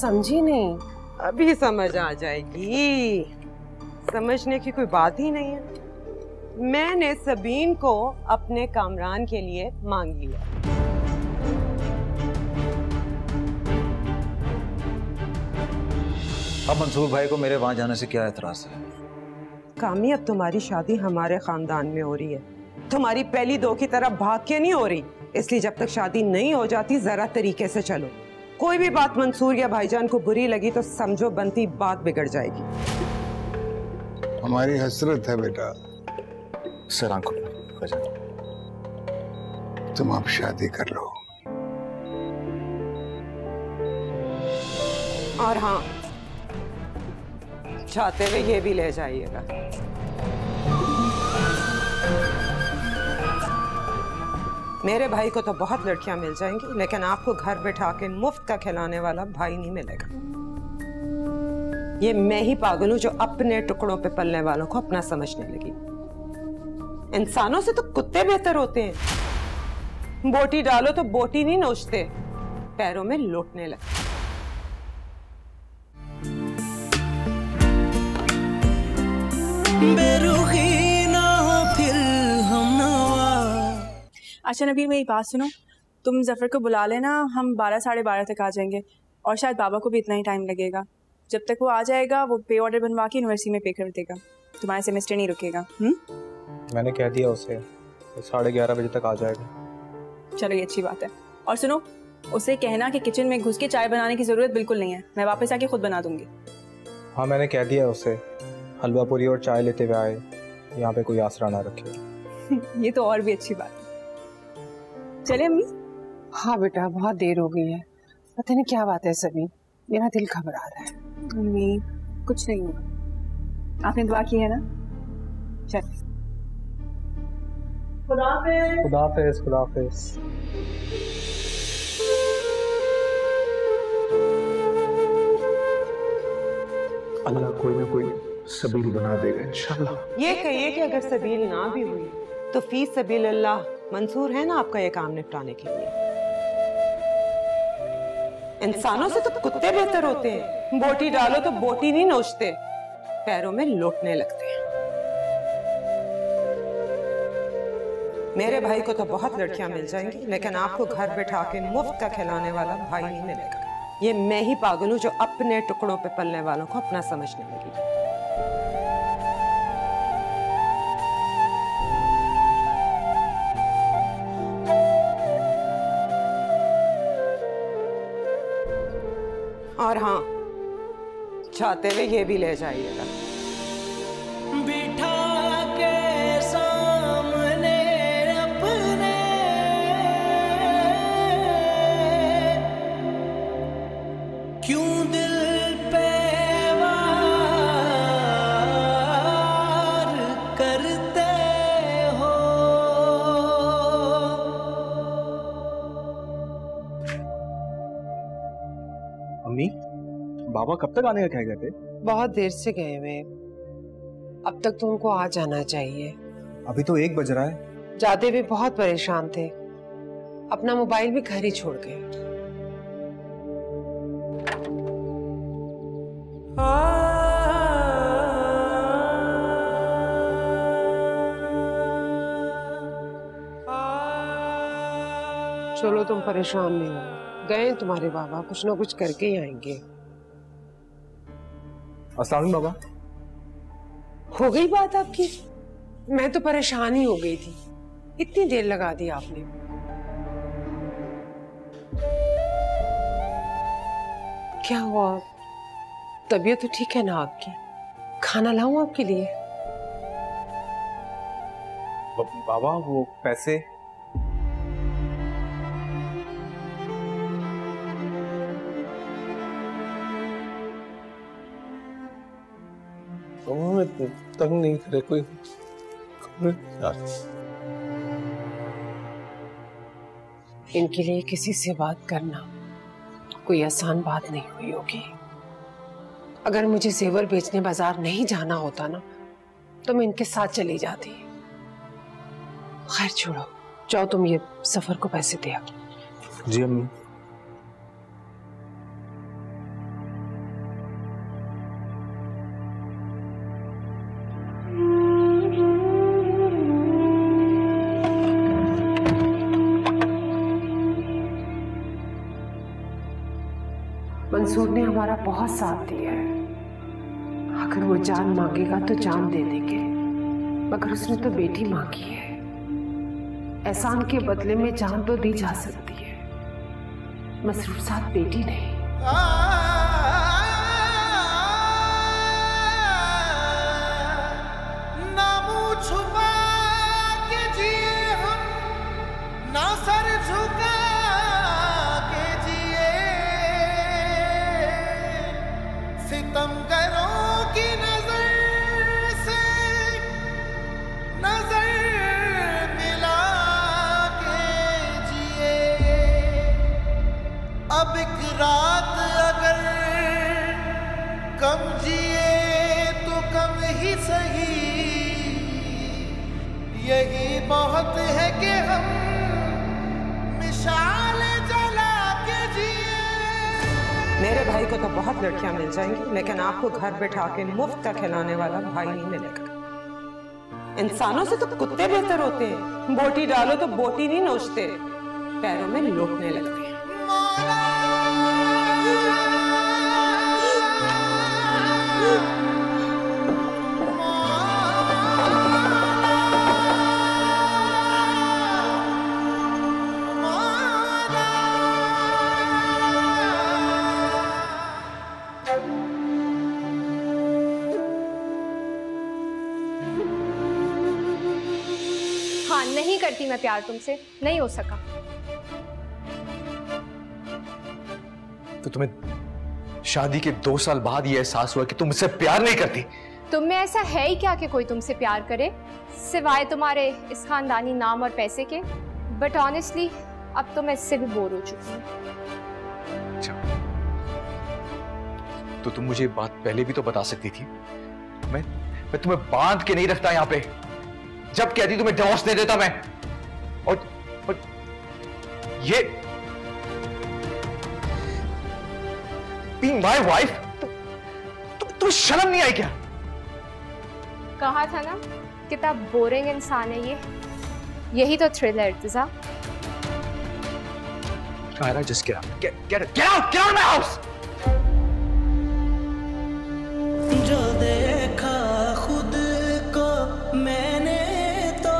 समझी नहीं। अभी समझ आ जाएगी, समझने की कोई बात ही नहीं है। मैंने सबीन को अपने कामरान के लिए मांग लिया। अब मंसूर भाई को मेरे वहां जाने से क्या एतराज है? कामी, अब तुम्हारी शादी हमारे खानदान में हो रही है, तुम्हारी पहली दो की तरह भाग के नहीं हो रही। इसलिए जब तक शादी नहीं हो जाती जरा तरीके से चलो। कोई भी बात मंसूर या भाईजान को बुरी लगी तो समझो बनती बात बिगड़ जाएगी। हमारी हसरत है बेटा। सर आंखों तुम अब शादी कर लो। और हाँ, चाहते हुए ये भी ले जाइएगा। मेरे भाई को तो बहुत लड़कियां मिल जाएंगी, लेकिन आपको घर बैठा के मुफ्त का खिलाने वाला भाई नहीं मिलेगा। ये मैं ही पागल हूं जो अपने टुकड़ों पे पलने वालों को अपना समझने लगी। इंसानों से तो कुत्ते बेहतर होते हैं। बोटी डालो तो बोटी नहीं नोचते, पैरों में लौटने लगते। बेरुखी ना हो फिर हम नवा। अच्छा नबील, मेरी बात सुनो, तुम जफर को बुला लेना, हम 12 साढ़े 12 तक आ जाएंगे। और शायद बाबा को भी इतना ही टाइम लगेगा। जब तक वो आ जाएगा वो पे ऑर्डर बनवा के यूनिवर्सिटी में पे कर देगा। तुम्हारा सेमेस्टर नहीं रुकेगा। मैंने कह दिया उसे 11:30 बजे तक आ जाएगा। चलो ये अच्छी बात है। और सुनो, उसे कहना कि किचन में घुस के चाय बनाने की जरूरत बिल्कुल नहीं है, मैं वापस आके खुद बना दूंगी। हाँ मैंने कह दिया उसे, हलवा पूरी और चाय लेते हुए आए, यहाँ पे कोई आसरा ना रखे। ये तो और भी अच्छी बात है। चले अम्मी? हाँ बेटा, बहुत देर हो गई है। पता नहीं क्या बात है सभी, मेरा दिल घबरा रहा है। अम्मी कुछ नहीं हुआ, आपने दुआ की है ना? चल खुदा हाफिज़। खुदा हाफिज़। अल्लाह कोई ना कोई सबील बना देगा इंशाल्लाह। ये कहिए कि अगर सबील ना भी हुई तो फी सबील अल्लाह मंसूर है ना आपका ये काम निपटाने के लिए। इंसानों से तो कुत्ते बेहतर होते हैं। बोटी डालो तो बोटी नहीं नोचते, पैरों में लौटने लगते हैं। मेरे भाई को तो बहुत लड़कियां मिल जाएंगी, लेकिन आपको घर बैठा के मुफ्त का खिलाने वाला भाई नहीं मिलेगा। ये मैं ही पागल हूं जो अपने टुकड़ों पे पलने वालों को अपना समझने लगी। और हाँ, चाहते हुए ये भी ले जाइएगा। बिठा के सामने अपने क्यों दिल पे वार करते हो। अम्मी, बाबा कब तक आने का कह गए थे? बहुत देर से गए हुए, अब तक तो उनको आ जाना चाहिए। अभी तो 1 बज रहा है। जाते भी बहुत परेशान थे, अपना मोबाइल भी घर ही छोड़ गए। चलो तुम परेशान नहीं हो, गए तुम्हारे बाबा, कुछ ना कुछ करके ही आएंगे। अस्सलाम वालेकुम बाबा। हो गई बात आपकी? मैं तो परेशान ही हो गई थी, इतनी देर लगा दी आपने। क्या हुआ, तबीयत तो ठीक है ना आपकी? खाना लाऊं आपके लिए? बाबा वो पैसे? तंग नहीं करे कोई। इनके लिए किसी से बात करना कोई आसान बात नहीं हुई होगी। अगर मुझे जेवर बेचने बाजार नहीं जाना होता ना तो मैं इनके साथ चली जाती। खैर छोड़ो, जाओ तुम ये सफर को पैसे दे आओ। जी अम्मी। मंसूर ने हमारा बहुत साथ दिया है। अगर वो जान मांगेगा तो जान दे देंगे, मगर उसने तो बेटी मांगी है। एहसान के बदले में जान तो दी जा सकती है, मसरूर साथ बेटी नहीं। ना मुंह छुपा के जिए हम, ना सर झुका के जिए, सितमगरों की नजर से नजर मिला के जिए। अब एक रात अगर कम जिए तो कम ही सही, यही बहुत है कि हम मिसाल जला के जिए। मेरे भाई को तो बहुत लड़कियां मिल जाएंगी, लेकिन आपको घर बैठा के मुफ्त का खिलाने वाला भाई नहीं मिलेगा। इंसानों से तो कुत्ते बेहतर होते हैं। बोटी डालो तो बोटी नहीं नोचते, पैरों में लोटने लगते हैं। हाँ, नहीं करती मैं प्यार तुमसे, नहीं हो सका। तो तुम्हें शादी के 2 साल बाद ये एहसास हुआ कि तुम मुझसे प्यार नहीं करती? तुम में ऐसा है ही क्या कि कोई तुमसे प्यार करे, सिवाय तुम्हारे इस खानदानी नाम और पैसे के। बट ऑनेस्टली अब तो मैं इससे भी बोर हो चुकी हूँ। अच्छा, तो तुम मुझे बात पहले भी तो बता सकती थी। मैं तुम्हें बांध के नहीं रखता यहाँ पे। जब कहती तुम्हें डिवोर्स दे देता मैं। और ये being my wife, तुम शर्म नहीं आई क्या? कहा था ना कितना बोरिंग इंसान है ये। यही तो थ्रिल है इर्तिजा। Kyra, just get out my house! जो देखा खुद को मैंने तो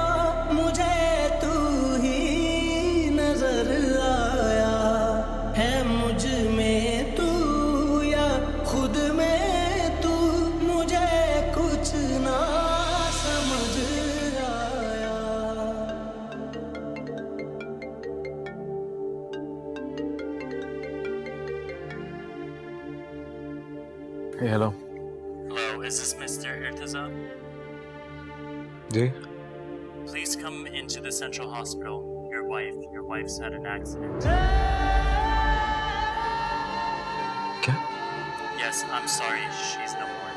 मुझे तू ही नजर आया है। मुझ में तू या खुद में तू, मुझे कुछ ना समझ आया। Hey, hello. Hello, is this Mr. Irtaza? Ji? Please come into the Central Hospital. Your wife's had an accident. क्या? Yes, I'm sorry, she's no more.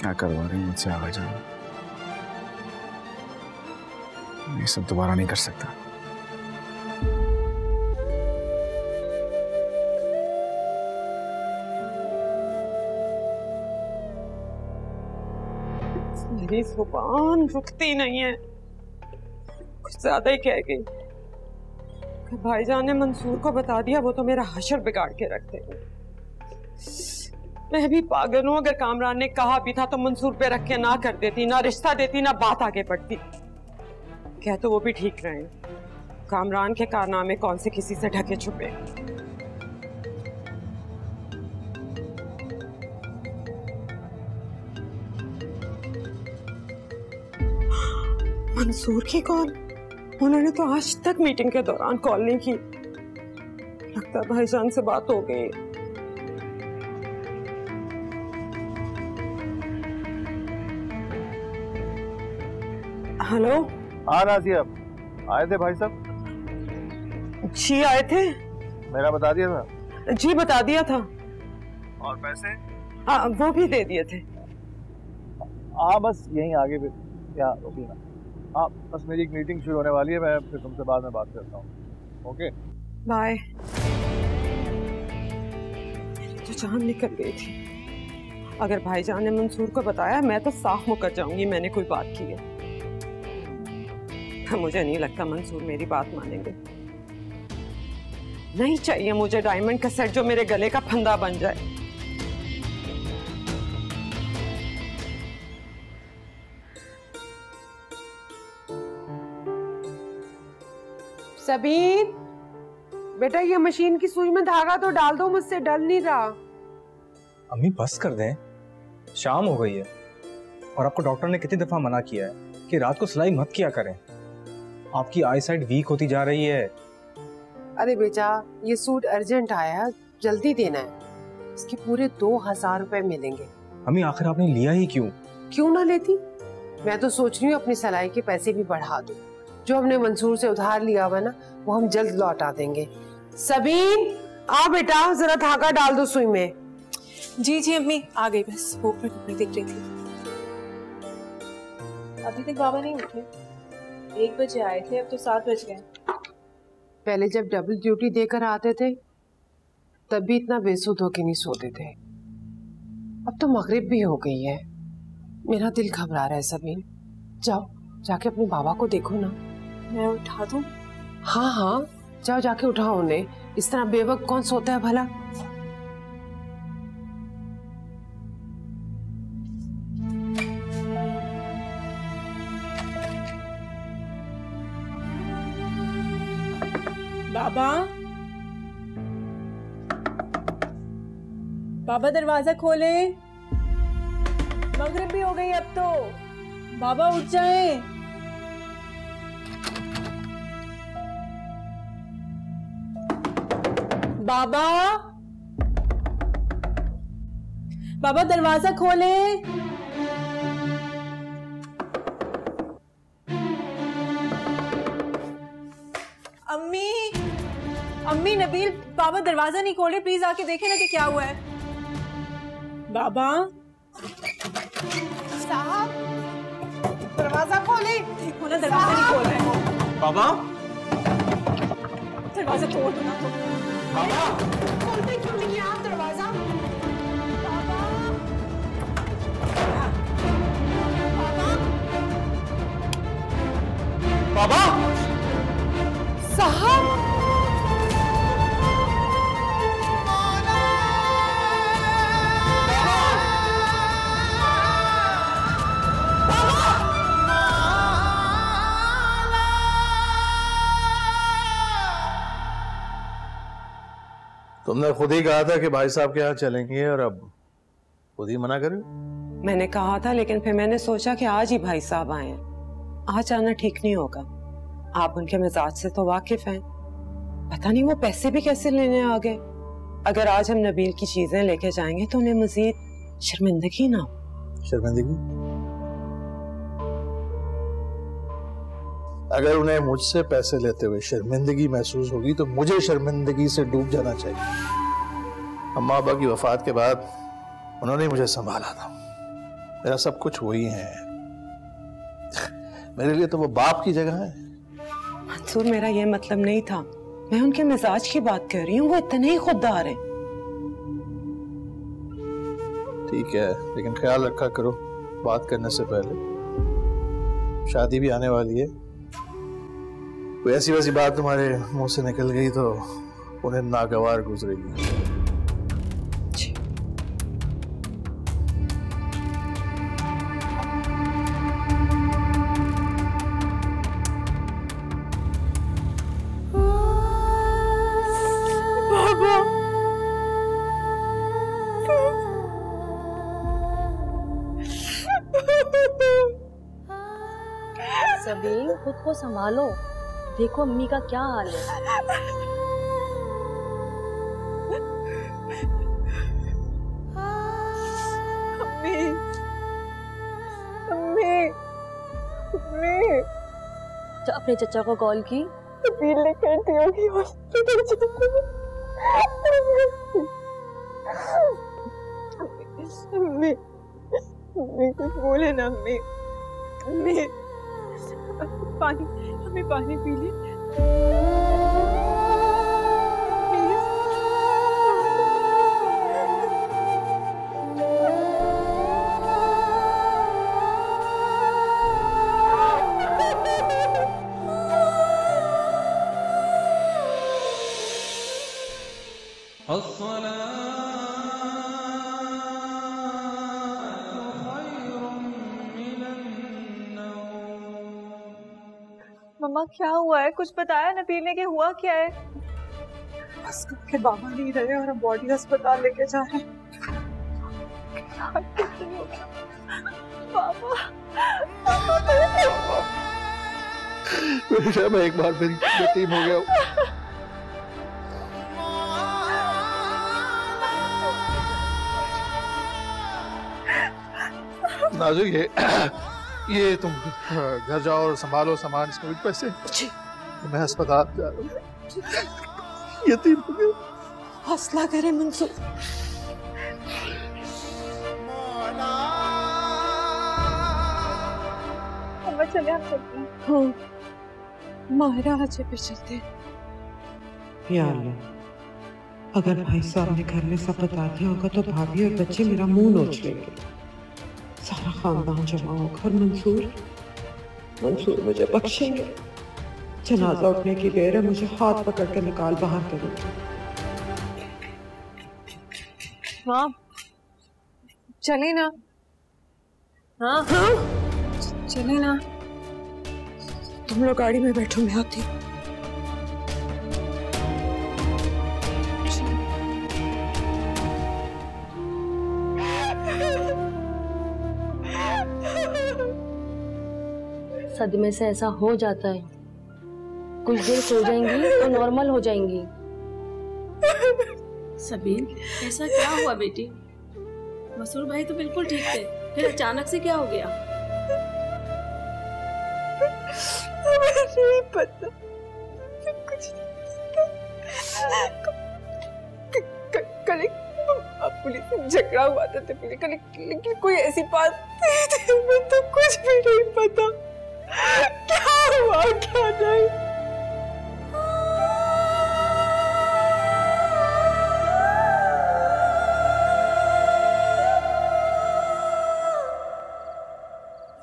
क्या करवा रही मुझसे आगे जाना? ये सब दोबारा नहीं कर सकता। मेरी जुबान रुकती नहीं है, कुछ ज्यादा ही कह गई। भाईजान ने मंसूर को बता दिया, वो तो मेरा हशर बिगाड़ के रख देंगे। मैं भी पागल हूं। अगर कामरान ने कहा भी था तो मंसूर पे रख के ना कर देती, ना रिश्ता देती, ना बात आगे बढ़ती। क्या तो वो भी ठीक रहे। कामरान के कारनामे कौन से किसी से ढके छुपे। मंसूर की कॉल? उन्होंने तो आज तक मीटिंग के दौरान कॉल नहीं की। लगता है भाईजान से बात हो गई। हेलो। हाँ नाजिया, आए थे भाई साहब? जी आए थे। मेरा बता दिया था? जी बता दिया था। और पैसे? हाँ वो भी दे दिए थे। हाँ बस यहीं आगे भी यहाँ रुकी ना। हाँ बस मेरी एक मीटिंग शुरू होने वाली है, मैं फिर तुमसे बाद में बात करता हूँ। Okay bye. तो जान निकल गई थी, अगर भाईजान ने मंसूर को बताया मैं तो साफ मुकर जाऊंगी मैंने कोई बात की है। मुझे नहीं लगता मंसूर मेरी बात मानेंगे। नहीं चाहिए मुझे डायमंड का सेट जो मेरे गले का फंदा बन जाए। सबीन बेटा, ये मशीन की सुई में धागा तो डाल दो, मुझसे डल नहीं रहा। अम्मी बस कर दें, शाम हो गई है और आपको डॉक्टर ने कितनी दफा मना किया है कि रात को सिलाई मत किया करें। आपकी आई साइट वीक होती जा रही है। अरे बेटा, ये सूट अर्जेंट आया, जल्दी देना है, इसके पूरे 2000 रुपए मिलेंगे। अम्मी आखिर आपने लिया ही क्यों? क्यों ना लेती, मैं तो सोच रही हूँ अपनी सिलाई के पैसे भी बढ़ा दूं। जो हमने मंसूर से उधार लिया हुआ ना, वो हम जल्द लौटा देंगे। सबीन आ बेटा, जरा धागा डाल दो सुई में। जी जी अम्मी आ गई, बस वो ऊपर कपड़े देख रही थी। अभी तक बाबा नहीं उठे, 1 बजे आए थे, अब तो 7 बज गए। पहले जब डबल ड्यूटी देकर आते थे तब भी इतना बेसुध होके नहीं सोते थे। अब तो मगरिब भी हो गई है, मेरा दिल घबरा रहा है। सबीन जाओ, जाके अपने बाबा को देखो ना। मैं उठा दूं? हाँ हाँ जाओ, जाके उठाओ उन्हें। इस तरह बेवक्त कौन सोता है भला। बाबा, बाबा दरवाजा खोले, मगरिब भी हो गई अब तो। बाबा उठ जाए। बाबा, बाबा दरवाजा खोले। अम्मी, अम्मी नबील बाबा दरवाजा नहीं खोल रहे, प्लीज आके देखें ना कि क्या हुआ है। बाबा साहब दरवाजा खोले। देखो ना दरवाजा नहीं खोल रहे। बाबा दरवाजा तोड़ दो ना। बाबा खोलते क्यों नहीं है आप दरवाजा? बाबा, बाबा साहब तुमने खुद ही कहा था कि भाई साहब के यहाँ चलेंगे और अब खुद ही मना करे। मैंने कहा था, लेकिन फिर मैंने सोचा कि आज ही भाई साहब आए हैं, आज आना ठीक नहीं होगा। आप उनके मिजाज से तो वाकिफ हैं, पता नहीं वो पैसे भी कैसे लेने आ गए। अगर आज हम नबील की चीजें लेके जाएंगे तो उन्हें मजीद शर्मिंदगी ना हो। शर्मिंदगी? अगर उन्हें मुझसे पैसे लेते हुए शर्मिंदगी महसूस होगी तो मुझे शर्मिंदगी से डूब जाना चाहिए। अम्मा अब्बा की वफात के बाद उन्होंने मुझे संभाला था, मेरा सब कुछ वही है। मेरे लिए तो वो बाप की जगह है। मंसूर, मेरा ये मतलब नहीं था, मैं उनके मिजाज की बात कर रही हूँ, वो इतने ही खुददार हैं। ठीक है, लेकिन ख्याल रखा करो बात करने से पहले, शादी भी आने वाली है। कोई ऐसी वैसी बात तुम्हारे मुंह से निकल गई तो उन्हें नागवार गुजरेगी। सबीन खुद को संभालो, देखो अम्मी का क्या हाल है। अम्मी, अम्मी, अम्मी। तो अपने चचा को कॉल की? नबील ने कर दिया कि हॉस्पिटल जाना। अम्मी, अम्मी कुछ बोले ना अम्मी। अम्मी पानी, हमें पानी पी ली प्लीज। मम्मा क्या हुआ है? कुछ बताया नबील ने कि हुआ क्या है? बस के बाबा नहीं रहे और हम बॉडी अस्पताल लेके जा रहे हैं। बेटा मैं एक बार फिर यतीम हो गया हूँ। नाजू ये तुम घर जाओ और संभालो सामान, इसमें भी पैसे। मैं अस्पताल जा रहा हूँ। यतीम हो गया। हौसला करे मंसूर। चले हम चलते हैं। हाँ माहिरा आज पे चलते हैं। या अल्लाह, अगर भाई साहब ने घर में सब बता दिया होगा तो भाभी और बच्चे मेरा मुंह नोच लेंगे। सारा खानदान जमा होगा और मंसूर मुझे बख्शेंगे। जनाजा उठने की देर है, मुझे हाथ पकड़ कर निकाल बाहर करेंगे। हाँ चले ना। हाँ चले ना। तुम लोग गाड़ी में बैठो, मैं आती हूँ। सदमे से ऐसा हो जाता है, कुछ देर सो जाएंगी तो नॉर्मल हो जाएंगी। सबीन ऐसा क्या हुआ बेटी? मसूर भाई तो बिल्कुल ठीक थे, फिर अचानक से क्या हो गया? नहीं पता, कुछ कल पुलिस से झगड़ा हुआ था तो लेकिन कोई ऐसी बात नहीं थी। मैं तो कुछ भी नहीं पता क्या हुआ क्या नहीं।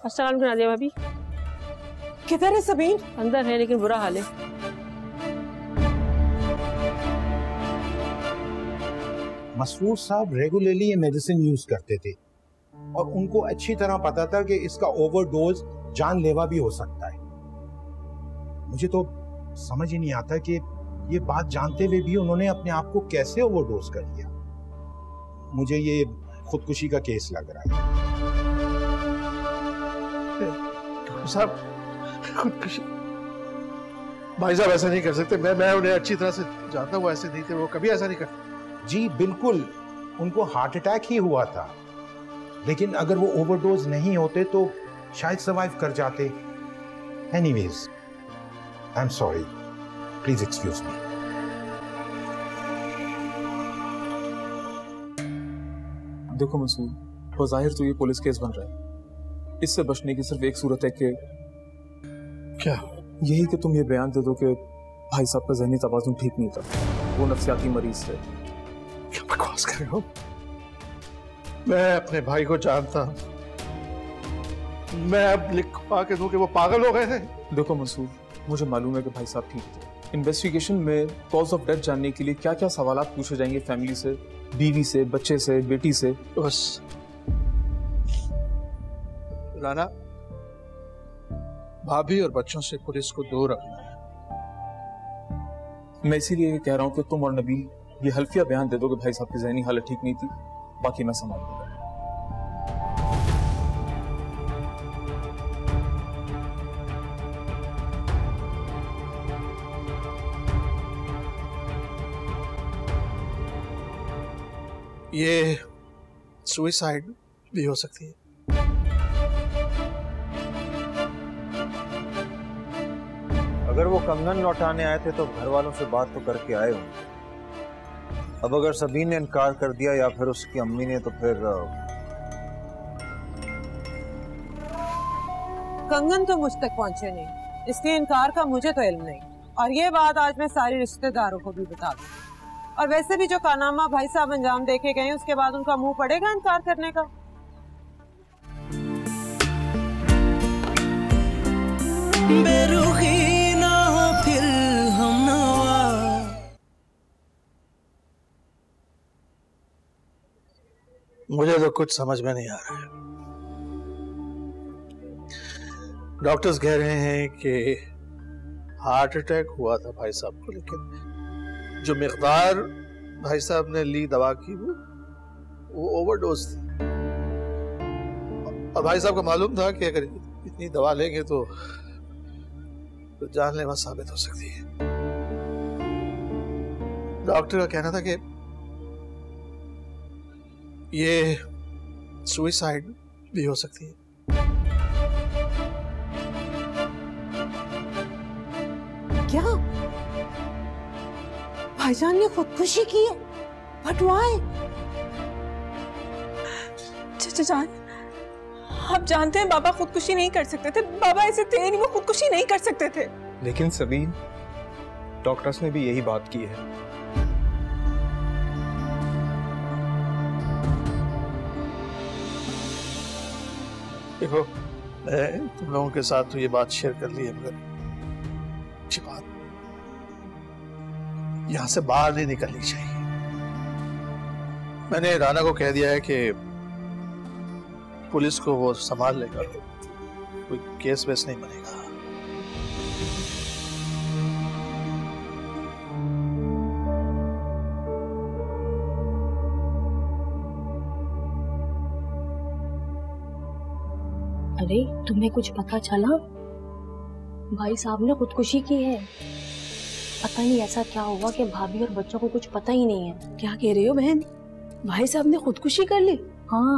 अस्सलाम वालेकुम नादिया भाभी। किधर है सबीन? अंदर है लेकिन बुरा हाल है। मसरूर साहब रेगुलरली ये मेडिसिन यूज करते थे और उनको अच्छी तरह पता था कि इसका ओवरडोज जानलेवा भी हो सकता है। मुझे तो समझ ही नहीं आता कि ये बात जानते हुए भी उन्होंने अपने आप को कैसे ओवरडोज कर लिया। मुझे ये खुदकुशी का केस लग रहा है। डॉक्टर साहब खुदकुशी? भाई साहब ऐसा नहीं कर सकते। मैं उन्हें अच्छी तरह से जानता हूँ, ऐसे नहीं थे, वो कभी ऐसा नहीं करते। जी बिल्कुल, उनको हार्ट अटैक ही हुआ था, लेकिन अगर वो ओवरडोज नहीं होते तो शायद सर्वाइव कर जाते। Anyways I am sorry, please excuse me. देखो मसूद, बज़ाहिर तो ये पुलिस केस बन रहा है। इससे बचने की सिर्फ एक सूरत है कि क्या? यही कि तुम ये बयान दे दो कि भाई साहब का ज़हनी तवाज़ुन ठीक नहीं था, वो नफ्सियाती मरीज थे। क्या बकवास कर रहे हो? मैं अपने भाई को जानता हूं। मैं अब लिखवा के दूं कि वो पागल हो गए थे? देखो मसूद, मुझे मालूम है कि भाई साहब ठीक थे। इन्वेस्टिगेशन में कॉज ऑफ डेथ जानने के लिए क्या क्या सवालात पूछे जाएंगे, फैमिली से, बीवी से, बच्चे से, बेटी से। बस राना, भाभी और बच्चों से पुलिस को दूर रखना है। मैं इसीलिए ये कह रहा हूँ कि तुम और नबील ये हल्फिया बयान दे दो कि भाई साहब की ज़हनी हालत ठीक नहीं थी, बाकी मैं संभाल लूंगा। ये सुसाइड भी हो सकती है। अगर वो कंगन लौटाने आए थे तो घर वालों से बात तो करके आए होंगे। अब अगर सबीन ने इनकार कर दिया या फिर उसकी अम्मी ने, तो फिर कंगन तो मुझ तक पहुंचे नहीं, इसलिए इनकार का मुझे तो इल्म नहीं। और ये बात आज मैं सारे रिश्तेदारों को भी बता दूंगी। और वैसे भी जो कारनामा भाई साहब अंजाम देके गए, उसके बाद उनका मुंह पड़ेगा इनकार करने का। बेरुखी ना हो फिर हम नवा। मुझे तो कुछ समझ में नहीं आ रहा है। डॉक्टर्स कह रहे हैं कि हार्ट अटैक हुआ था भाई साहब को, लेकिन जो मिकदार भाई साहब ने ली दवा की वो ओवरडोज थी। और भाई साहब को मालूम था कि अगर इतनी दवा लेंगे तो जानलेवा साबित हो सकती है। डॉक्टर का कहना था कि ये सुसाइड भी हो सकती है। क्या भाईजान ने खुदकुशी की है? But why? चाचा जान, आप जानते हैं बाबा खुदकुशी नहीं कर सकते थे। बाबा ऐसे थे नहीं, वो खुदकुशी नहीं कर सकते थे। लेकिन सबीन, डॉक्टर्स ने भी यही बात की है। देखो, मैं तुम लोगों के साथ तो ये बात शेयर कर ली है, मगर अच्छी बात यहां से बाहर नहीं निकलनी चाहिए। मैंने राना को कह दिया है कि पुलिस को वो संभाल लेगा, कोई केस वेस नहीं बनेगा। अरे तुम्हें कुछ पता चला? भाई साहब ने खुदकुशी की है। पता नहीं ऐसा क्या हुआ कि भाभी और बच्चों को कुछ पता ही नहीं है। क्या कह रही हो बहन? भाई साहब ने खुदकुशी कर ली? हाँ,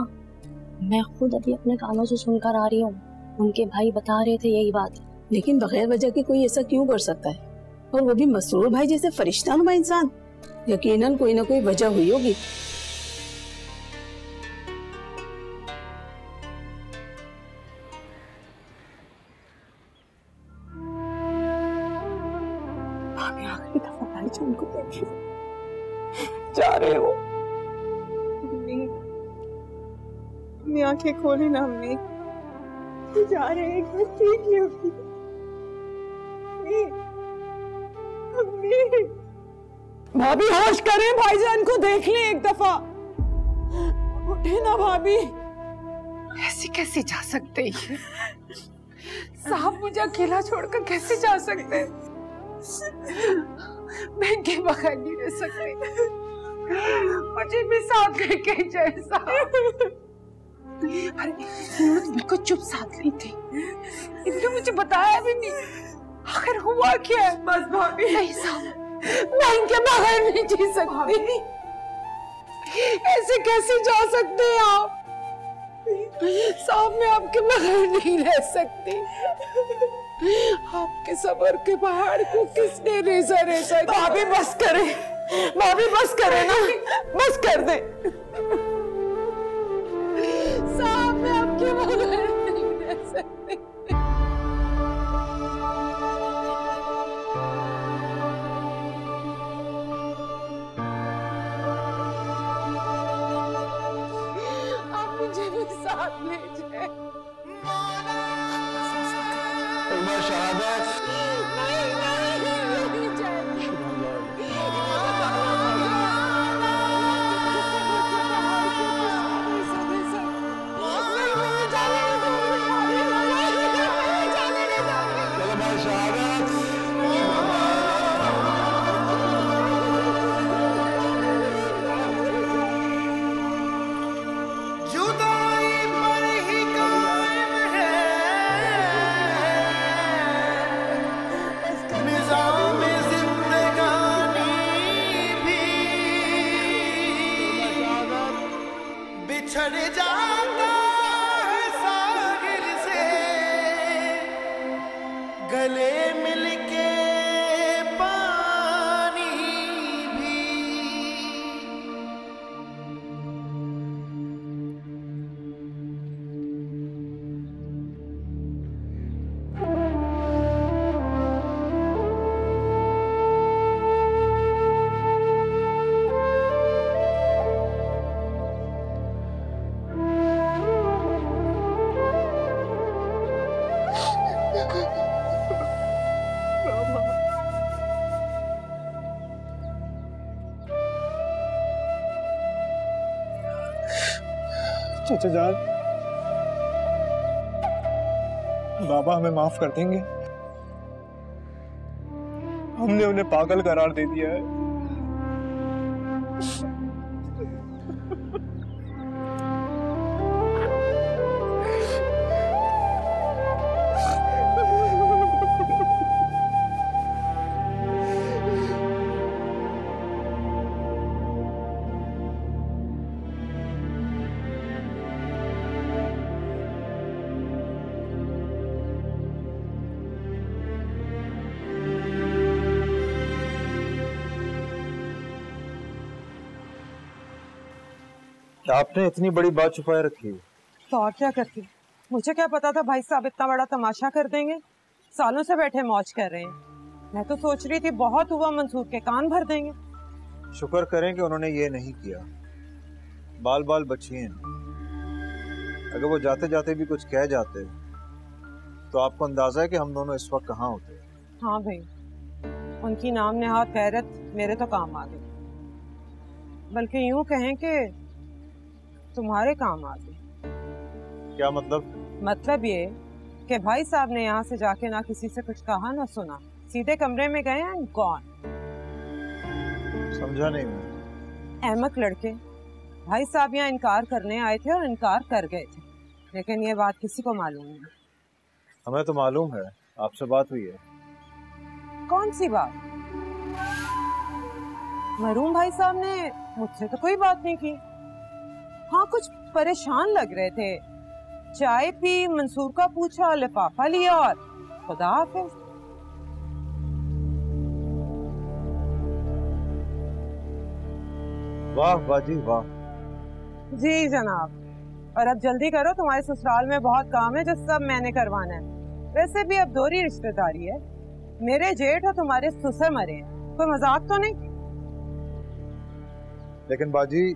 मैं खुद अभी अपने कानों से सुनकर आ रही हूँ। उनके भाई बता रहे थे यही बात। लेकिन बगैर वजह के कोई ऐसा क्यों कर सकता है? और वो भी मसरूर भाई जैसे फरिश्तानुमा इंसान। यकीनन कोई ना कोई वजह हुई होगी। आखिरी दफा भाईजान को देखिए। जा रहे हो? अपनी आंखें खोली ना हमने। जा रहे हैं, एक बार देख लियो। भाभी होश करें, भाईजान को देख लें एक दफा। उठे ना भाभी। ऐसे कैसे जा सकते हैं? साहब मुझे अकेला छोड़कर कैसे जा सकते हैं? मैं इनके बगैर नहीं रह सकती। मुझे भी साथ लेके जाए साहब। अरे इन्होंने तो बिल्कुल चुप साथ ली थी, इन्होंने मुझे बताया भी नहीं। आखिर हुआ क्या है? बस भाभी नहीं साहब, मैं इनके बगैर नहीं जी सकती। ऐसे कैसे जा सकते हैं आप? साहब मैं आपके बगैर नहीं रह सकती। आपके सबर के पहाड़ को किसने रेजा रेजा? भाभी बस करें, भाभी बस करें ना, बस कर दे। साहब मैं आपके बगैर नहीं रह सकती। आप मुझे भी साथ ले जाए। शहादत चाचा जान, बाबा हमें माफ कर देंगे? हमने उन्हें पागल करार दे दिया है। आपने इतनी बड़ी बात छुपाए रखी है। तो और क्या करती, मुझे क्या पता था भाई साहब इतना बड़ा तमाशा कर देंगे। सालों से बैठे मौज कर रहे हैं। मैं तो सोच रही थी बहुत हुआ, मंसूर के कान भर देंगे। शुक्र करें कि उन्होंने ये नहीं किया। बाल बाल बचिए हैं। अगर वो जाते जाते भी कुछ कह जाते तो आपको अंदाजा है कि हम दोनों इस वक्त कहाँ होते। हाँ भाई, उनकी नाम नेहाद गैरत मेरे तो काम आ गई, बल्कि यूं कहें कि तुम्हारे काम आ गई। क्या मतलब? मतलब ये कि भाई साहब ने यहाँ से जाके ना किसी से कुछ कहा ना सुना, सीधे कमरे में गए एंड गॉन। समझा नहीं मैं। अहमक लड़के भाई साहब यहाँ इनकार करने आए थे और इनकार कर गए थे, लेकिन ये बात किसी को मालूम नहीं। हमें तो मालूम है, आपसे बात हुई है। कौन सी बात? मरूम भाई साहब ने मुझसे तो कोई बात नहीं की। हाँ, कुछ परेशान लग रहे थे। चाय पी, मंसूर का पूछा, लिफाफा लिया और खुदा हाफिज। वाह बाजी वाह। जी जनाब, और अब जल्दी करो, तुम्हारे ससुराल में बहुत काम है जो सब मैंने करवाना है। वैसे भी अब दोहरी रिश्तेदारी है, मेरे जेठ और तुम्हारे ससुर मरे हैं, कोई मजाक तो नहीं। लेकिन बाजी,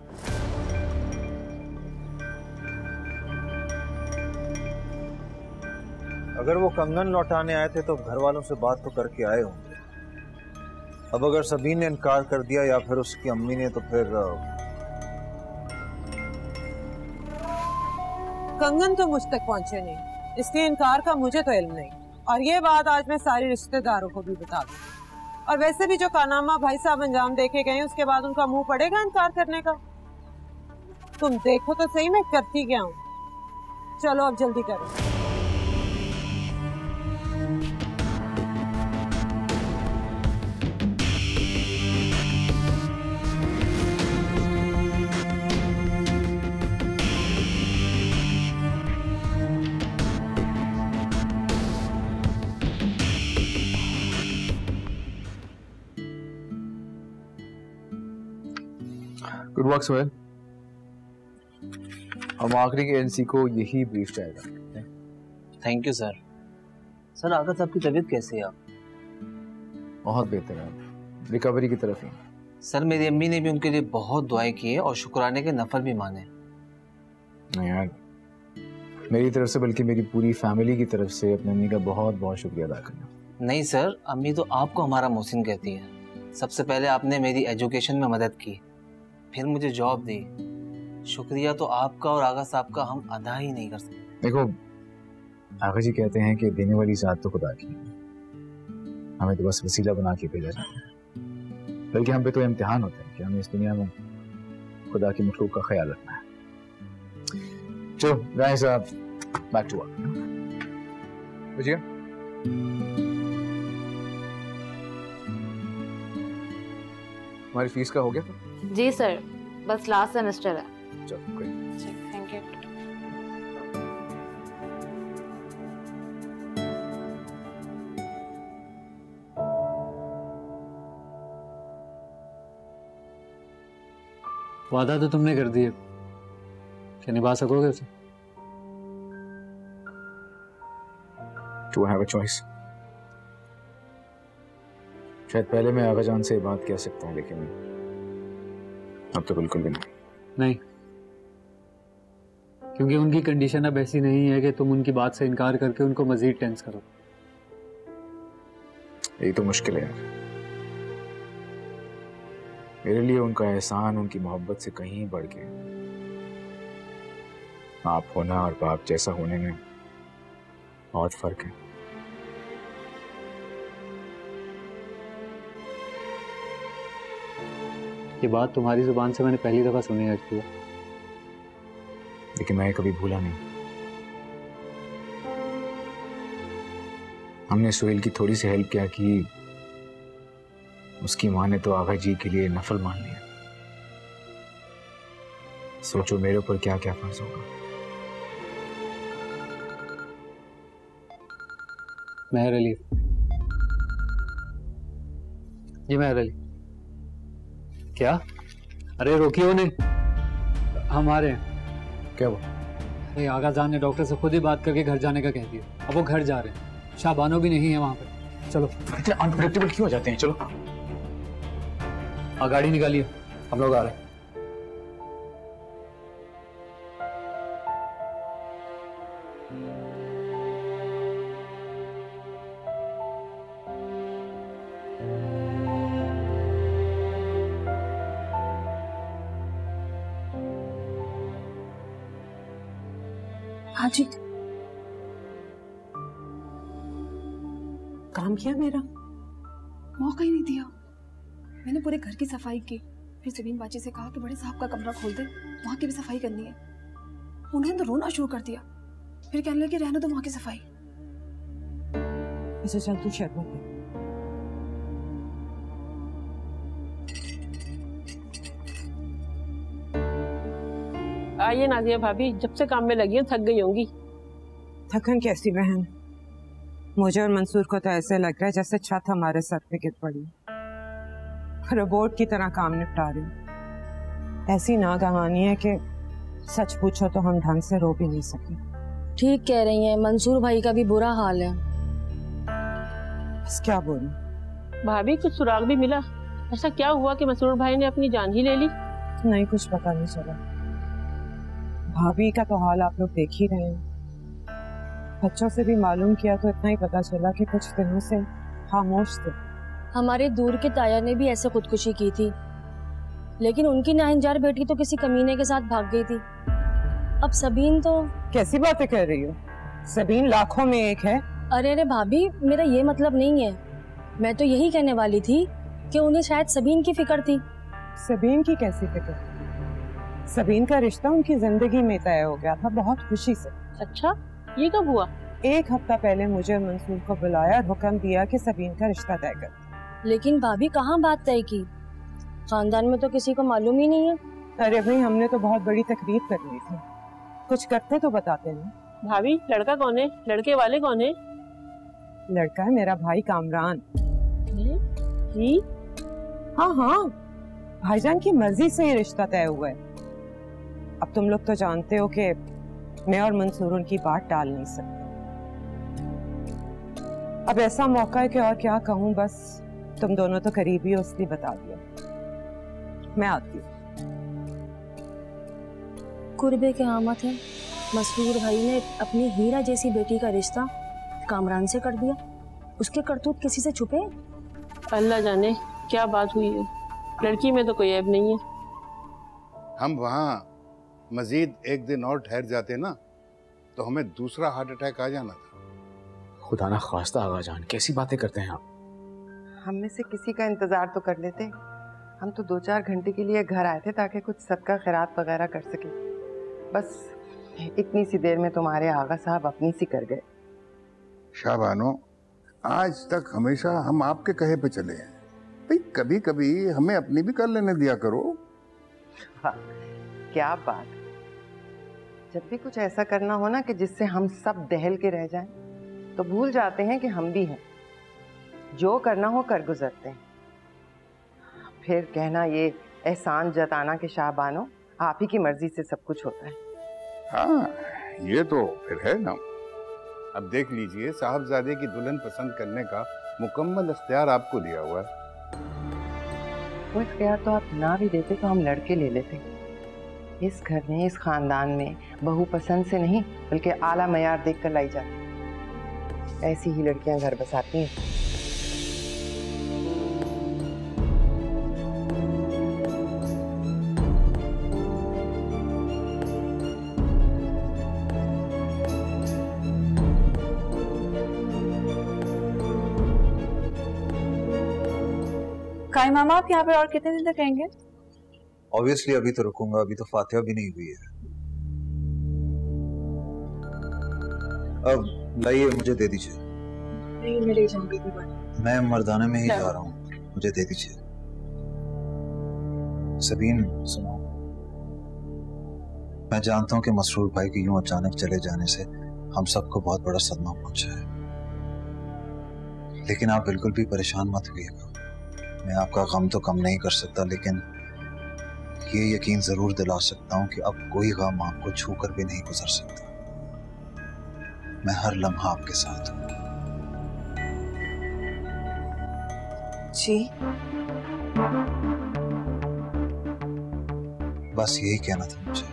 अगर वो कंगन लौटाने आए थे तो घर वालों से बात तो करके आए होंगे। अब अगर सबीन ने इनकार कर दिया या फिर उसकी अम्मी ने, तो फिर कंगन तो मुझ तक पहुंचे नहीं, इसलिए इनकार का मुझे तो इल्म नहीं। और ये बात आज मैं सारे रिश्तेदारों को भी बता दूं। और वैसे भी जो कारनामा भाई साहब अंजाम देके गए, उसके बाद उनका मुंह पड़ेगा इनकार करने का। तुम देखो तो सही मैं करती क्या हूँ। चलो अब जल्दी करो। Good work Sohail. हम आखिरी के एनसी को यही ब्रीफ जाएगा। Thank you sir. सर आगा साहब की तबीयत कैसी है? आप बहुत बेहतर है, रिकवरी की तरफ ही। सर मेरी अम्मी ने भी उनके लिए बहुत दुआएं की है और शुक्राने के नफल भी माने। नहीं यार, मेरी तरफ से बल्कि मेरी पूरी फैमिली की तरफ से अपनी अम्मी का बहुत बहुत शुक्रिया अदा करना। नहीं सर, अम्मी तो आपको हमारा मोहसिन कहती है। सबसे पहले आपने मेरी एजुकेशन में मदद की, फिर मुझे जॉब दी। शुक्रिया तो आपका और आगा साहब का हम अदा ही नहीं कर सकते। देखो, आगा जी कहते हैं कि देने वाली जात तो खुदा की, हमें तो बस वसीला बना के भेजा जाता है। बल्कि हम पे तो इम्तिहान होता है कि हमें इस दुनिया में खुदा की मखलूक का ख्याल रखना है। चलो गाइस, बैक टू वर्क। बुझिए हमारी फीस का हो गया था? जी सर, बस लास्ट सेमेस्टर है। चलो great। Thank you. वादा तो तुमने कर दिया, क्या निभा सकोगे उसे? Do I have a choice? शायद पहले मैं आगा जान से बात कह सकता हूँ, लेकिन अब तो बिल्कुल भी नहीं। नहीं, क्योंकि उनकी कंडीशन अब ऐसी नहीं है कि तुम उनकी बात से इनकार करके उनको मजीद टेंस करो। यही तो मुश्किल है यार। मेरे लिए उनका एहसान उनकी मोहब्बत से कहीं बढ़ के आप होना और बाप जैसा होने में बहुत फर्क है। ये बात तुम्हारी जुबान से मैंने पहली दफा सुनी है अर्जुआ, लेकिन मैं कभी भूला नहीं। हमने सुहेल की थोड़ी सी हेल्प क्या की, उसकी माँ ने तो आगा जी के लिए नफल मान लिया। सोचो मेरे ऊपर क्या क्या फर्ज होगा। मेहर अली, जी मेहर अली। क्या? अरे रोकिए उन्हें, हम आ रहे हैं। क्या वो? अरे आगा जान ने डॉक्टर से खुद ही बात करके घर जाने का कह दिया। अब वो घर जा रहे हैं, शाबानो भी नहीं है वहां पे। चलो। इतने अनप्रेडिक्टेबल क्यों हो जाते हैं? चलो गाड़ी निकालिए, हम लोग आ रहे हैं। हाँ जी। काम किया मेरा? मौका ही नहीं दिया। मैंने पूरे घर की सफाई की, फिर सबीन बाजी से कहा कि बड़े साहब का कमरा खोल दे, वहाँ की भी सफाई करनी है। उन्होंने तो रोना शुरू कर दिया, फिर कहने लगे रहने दो वहाँ की सफाई। अच्छा चल तू शर्मा कर। आइए नादिया भाभी, जब से काम में लगी हैं थक गई होंगी। थकन कैसी बहन, मुझे और मंसूर को तो ऐसे लग रहा है जैसे छत हमारे सर पे गिर पड़ी। रोबोट की तरह काम निपटा रही। ऐसी ना कहानी है कि सच पूछो तो हम ढंग से रो भी नहीं सके। ठीक कह रही हैं, मंसूर भाई का भी बुरा हाल है। बस क्या बोलूं भाभी, कुछ सुराग भी मिला? ऐसा क्या हुआ कि मंसूर भाई ने अपनी जान ही ले ली? नहीं, कुछ पता नहीं चला। भाभी का तो हाल आप लोग देख ही रहे हैं। बच्चों से भी मालूम किया तो इतना ही पता चला कि कुछ दिनों से खामोश थे। हमारे दूर के ताया ने भी ऐसे खुदकुशी की थी, लेकिन उनकी नाहिंजार बेटी तो किसी कमीने के साथ भाग गई थी। अब सबीन तो... कैसी बातें कह रही हो? सबीन लाखों में एक है। अरे भाभी, मेरा ये मतलब नहीं है। मैं तो यही कहने वाली थी कि उन्हें शायद सबीन की फिक्र थी। सबीन की कैसी फिक्र? सबीन का रिश्ता उनकी जिंदगी में तय हो गया था, बहुत खुशी से। अच्छा, ये कब हुआ? 1 हफ्ता पहले मुझे मंसूर को बुलाया और हुक्म दिया कि सबीन का रिश्ता तय कर। लेकिन भाभी कहाँ बात तय की? खानदान में तो किसी को मालूम ही नहीं है। अरे भाई, हमने तो बहुत बड़ी तकरीर करनी थी, कुछ करते तो बताते ना। भाभी, लड़का कौन है? लड़के वाले कौन है? लड़का है मेरा भाई कामरान। जी? हाँ हाँ, भाईजान की मर्जी से ये रिश्ता तय हुआ है। अब तुम लोग तो जानते हो कि मैं और मंसूर उनकी बात टाल नहीं सकते। अब ऐसा मौका है कि और क्या कहूँ, बस तुम दोनों तो करीबी हो इसलिए बता दिया। मैं आती हूँ। कुर्बे के आमत है, मसरूर भाई ने अपनी हीरा जैसी बेटी का रिश्ता कामरान से कर दिया। उसके करतूत किसी से छुपे? अल्लाह जाने क्या बात हुई है। लड़की में तो कोई ऐब नहीं है। हम वहाँ मजीद 1 दिन और ठहर जाते ना तो हमें दूसरा हार्ट अटैक आ जाना था। खुदा ना खास्ता आगा जान, कैसी बातें करते हैं आप? हम में से किसी का इंतजार तो कर लेते। हम तो 2-4 घंटे के लिए घर आए थे ताकि कुछ सदका खैरात वगैरह कर सके। बस इतनी सी देर में तुम्हारे आगा साहब अपनी सी कर गए। शाबानो, आज तक हमेशा हम आपके कहे पे चले हैं भाई, कभी कभी हमें अपनी भी कर लेने दिया करो। क्या बात, जब भी कुछ ऐसा करना हो ना कि जिससे हम सब दहल के रह जाएं, तो भूल जाते हैं कि हम भी हैं। जो करना हो कर गुजरते हैं। फिर कहना ये एहसान जताना कि शाबानो, आप ही की मर्जी से सब कुछ होता है। हाँ, ये तो फिर है ना। अब देख लीजिए, साहबजादे की दुल्हन पसंद करने का मुकम्मल इख्तियार आपको दिया हुआ है। वो इख्तियार तो आप ना भी देते तो हम लड़के ले लेते। इस घर में, इस खानदान में बहू पसंद से नहीं बल्कि आला मयार देखकर लाई जाती। ऐसी ही लड़कियां घर बसाती हैं। काई मामा, आप यहाँ पे और कितने दिन तक रहेंगे? ऑब्वियसली अभी तो रुकूंगा, अभी तो फातिहा भी नहीं हुई है। अब लाइए, मुझे दे दीजिए। नहीं, मैं ले जाऊंगी। मैं मर्दाने में ही जा रहा हूँ, मुझे दे दीजिए। सबीन सुनो, मैं जानता हूँ कि मसरूर भाई के यूं अचानक चले जाने से हम सबको बहुत बड़ा सदमा पहुंचा है, लेकिन आप बिल्कुल भी परेशान मत होइएगा। मैं आपका गम तो कम नहीं कर सकता, लेकिन ये यकीन जरूर दिला सकता हूँ कि अब कोई गम आपको छू कर भी नहीं गुजर सकता। मैं हर लम्हा आपके साथ हूँ। जी, बस यही कहना था मुझे।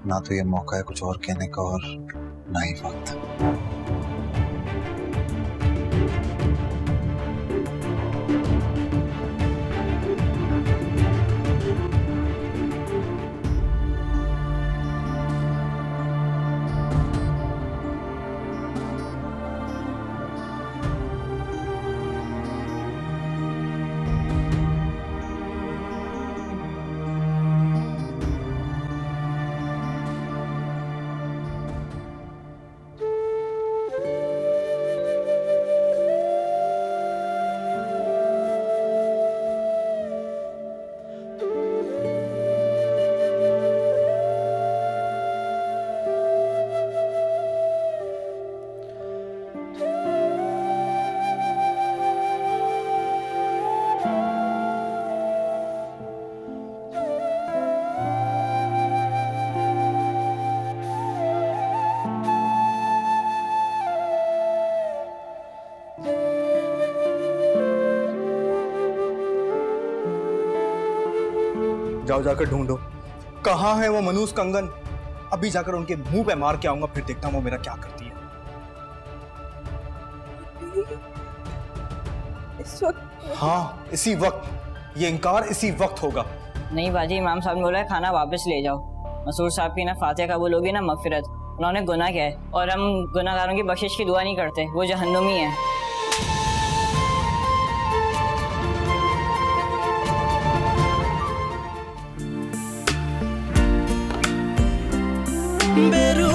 ना तो ये मौका है कुछ और कहने का, और ना ही वक्त। जाओ जाकर ढूंढो, कहाँ है वो मनूस कंगन। अभी जाकर उनके मुंह पे मार के आऊंगा, फिर देखता हूँ वो मेरा क्या करती है। इस वक्त? हाँ, इसी वक्त। ये इनकार इसी वक्त होगा। नहीं बाजी, इमाम साहब ने बोला है खाना वापस ले जाओ। मसूर साहब की ना फातिहा कबूल होगी ना मगफिरत। उन्होंने गुनाह किया है और हम गुनाहगारों की बख्शिश की दुआ नहीं करते, वो जहन्नुमी है। बेरू